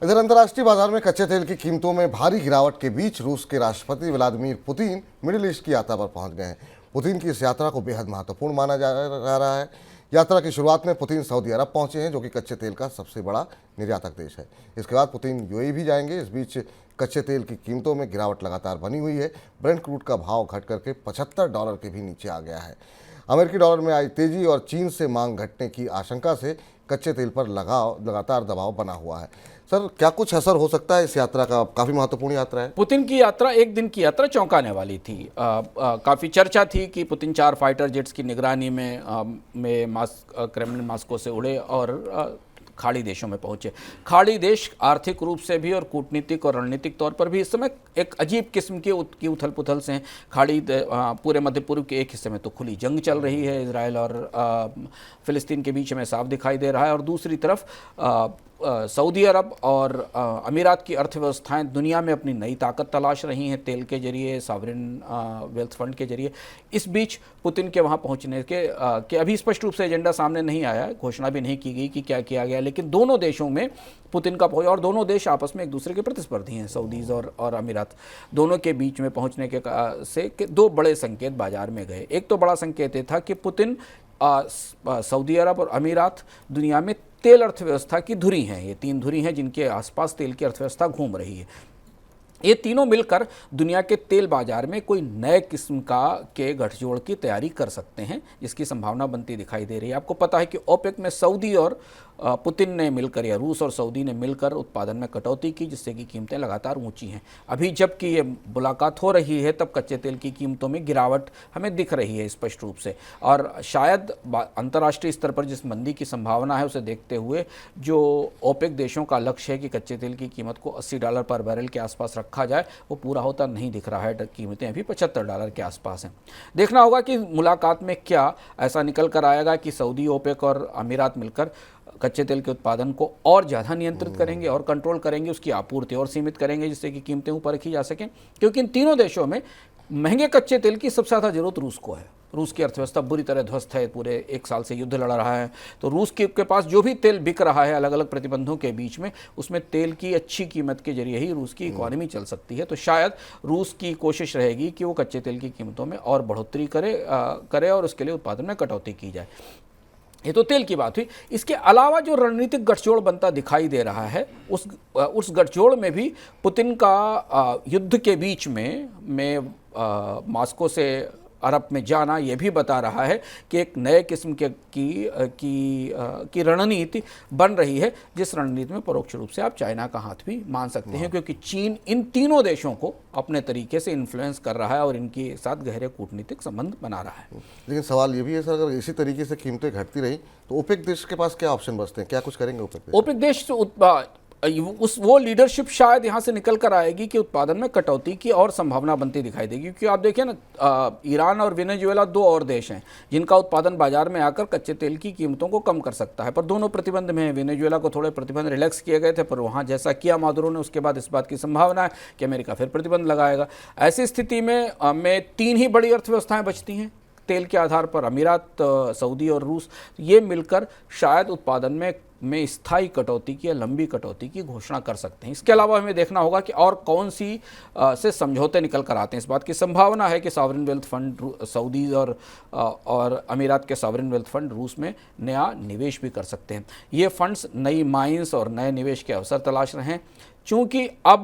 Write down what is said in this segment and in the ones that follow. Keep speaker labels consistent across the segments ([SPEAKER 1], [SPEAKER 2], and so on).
[SPEAKER 1] इधर अंतर्राष्ट्रीय बाजार में कच्चे तेल की कीमतों में भारी गिरावट के बीच रूस के राष्ट्रपति व्लादिमीर पुतिन मिडिल ईस्ट की यात्रा पर पहुंच गए हैं। पुतिन की इस यात्रा को बेहद महत्वपूर्ण माना जा रहा है। यात्रा की शुरुआत में पुतिन सऊदी अरब पहुंचे हैं, जो कि कच्चे तेल का सबसे बड़ा निर्यातक देश है। इसके बाद पुतिन यूएई भी जाएंगे। इस बीच कच्चे तेल की कीमतों में गिरावट लगातार बनी हुई है। ब्रेंट क्रूड का भाव घट करके $75 के भी नीचे आ गया है। अमेरिकी डॉलर में आई तेजी और चीन से मांग घटने की आशंका से कच्चे तेल पर लगातार दबाव बना हुआ है। सर, क्या कुछ असर हो सकता है इस यात्रा का? काफ़ी महत्वपूर्ण यात्रा है।
[SPEAKER 2] पुतिन की यात्रा एक दिन की यात्रा चौंकाने वाली थी। काफ़ी चर्चा थी कि पुतिन 4 फाइटर जेट्स की निगरानी में क्रेमलिन मास्को से उड़े और खाड़ी देशों में पहुंचे। खाड़ी देश आर्थिक रूप से भी और कूटनीतिक और रणनीतिक तौर पर भी इस समय एक अजीब किस्म की उथल पुथल से हैं। पूरे मध्य पूर्व के एक हिस्से में तो खुली जंग चल रही है, इजराइल और फिलिस्तीन के बीच में साफ दिखाई दे रहा है, और दूसरी तरफ सऊदी अरब और अमीरात की अर्थव्यवस्थाएं दुनिया में अपनी नई ताकत तलाश रही हैं तेल के जरिए, सॉवरेन वेल्थ फंड के जरिए। इस बीच पुतिन के वहां पहुंचने के अभी स्पष्ट रूप से एजेंडा सामने नहीं आया, घोषणा भी नहीं की गई कि क्या किया गया, लेकिन दोनों देशों में पुतिन का पहुंच, और दोनों देश आपस में एक दूसरे के प्रतिस्पर्धी हैं, सऊदीज और अमीरात। दोनों के बीच में पहुंचने के दो बड़े संकेत बाजार में गए। एक तो बड़ा संकेत ये था कि पुतिन सऊदी अरब और अमीरात दुनिया में तेल अर्थव्यवस्था की धुरी हैं। ये 3 धुरी हैं जिनके आसपास तेल की अर्थव्यवस्था घूम रही है। ये तीनों मिलकर दुनिया के तेल बाजार में कोई नए किस्म के गठजोड़ की तैयारी कर सकते हैं, जिसकी संभावना बनती दिखाई दे रही है। आपको पता है कि ओपेक में सऊदी और पुतिन ने मिलकर, या रूस और सऊदी ने मिलकर उत्पादन में कटौती की, जिससे कि कीमतें लगातार ऊंची हैं। अभी जबकि ये मुलाकात हो रही है तब कच्चे तेल की कीमतों में गिरावट हमें दिख रही है स्पष्ट रूप से, और शायद अंतर्राष्ट्रीय स्तर पर जिस मंदी की संभावना है उसे देखते हुए जो ओपेक देशों का लक्ष्य है कि कच्चे तेल की कीमत को $80 पर बैरल के आसपास रखा जाए, वो पूरा होता नहीं दिख रहा है। कीमतें अभी $75 के आसपास हैं। देखना होगा कि मुलाकात में क्या ऐसा निकल कर आएगा कि सऊदी, ओपेक और अमीरात मिलकर कच्चे तेल के उत्पादन को और ज़्यादा नियंत्रित करेंगे और कंट्रोल करेंगे, उसकी आपूर्ति और सीमित करेंगे, जिससे कि कीमतें ऊपर रखी जा सकें। क्योंकि इन तीनों देशों में महंगे कच्चे तेल की सबसे ज़्यादा जरूरत रूस को है। रूस की अर्थव्यवस्था बुरी तरह ध्वस्त है, पूरे 1 साल से युद्ध लड़ रहा है। तो रूस के पास जो भी तेल बिक रहा है अलग अलग प्रतिबंधों के बीच में, उसमें तेल की अच्छी कीमत के जरिए ही रूस की इकॉनमी चल सकती है। तो शायद रूस की कोशिश रहेगी कि वो कच्चे तेल की कीमतों में और बढ़ोतरी करे और उसके लिए उत्पादन में कटौती की जाए। ये तो तेल की बात हुई। इसके अलावा जो रणनीतिक गठजोड़ बनता दिखाई दे रहा है, उस गठजोड़ में भी पुतिन का युद्ध के बीच में मास्को से अरब में जाना ये भी बता रहा है कि एक नए किस्म की रणनीति बन रही है, जिस रणनीति में परोक्ष रूप से आप चाइना का हाथ भी मान सकते हैं, क्योंकि चीन इन तीनों देशों को अपने तरीके से इन्फ्लुएंस कर रहा है और इनके साथ गहरे कूटनीतिक संबंध बना रहा है।
[SPEAKER 1] लेकिन सवाल ये भी है सर, अगर इसी तरीके से कीमतें घटती रही तो ओपेक देश के पास क्या ऑप्शन बचते हैं? क्या कुछ करेंगे
[SPEAKER 2] ओपेक देश? वो लीडरशिप शायद यहाँ से निकल कर आएगी कि उत्पादन में कटौती की और संभावना बनती दिखाई देगी। क्योंकि आप देखिए ना, ईरान और वेनेजुएला 2 और देश हैं जिनका उत्पादन बाजार में आकर कच्चे तेल की कीमतों को कम कर सकता है, पर दोनों प्रतिबंध में हैं। वेनेजुएला को थोड़े प्रतिबंध रिलैक्स किए गए थे, पर वहाँ जैसा किया मादुरो ने, उसके बाद इस बात की संभावना है कि अमेरिका फिर प्रतिबंध लगाएगा। ऐसी स्थिति में 3 ही बड़ी अर्थव्यवस्थाएं बचती हैं तेल के आधार पर, अमीरात, सऊदी और रूस। ये मिलकर शायद उत्पादन में स्थायी कटौती की या लंबी कटौती की घोषणा कर सकते हैं। इसके अलावा हमें देखना होगा कि और कौन सी से समझौते निकल कर आते हैं। इस बात की संभावना है कि सॉवरेन वेल्थ फंड सऊदी और अमीरात के सॉवरेन वेल्थ फंड रूस में नया निवेश भी कर सकते हैं। ये फंड्स नई माइंस और नए निवेश के अवसर तलाश रहे हैं। चूँकि अब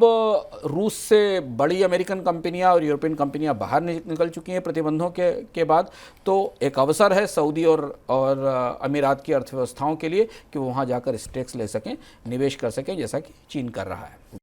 [SPEAKER 2] रूस से बड़ी अमेरिकन कंपनियां और यूरोपियन कंपनियां बाहर निकल चुकी हैं प्रतिबंधों के बाद, तो एक अवसर है सऊदी और अमीरात की अर्थव्यवस्थाओं के लिए कि वो वहाँ जाकर स्टेक्स ले सकें, निवेश कर सकें, जैसा कि चीन कर रहा है।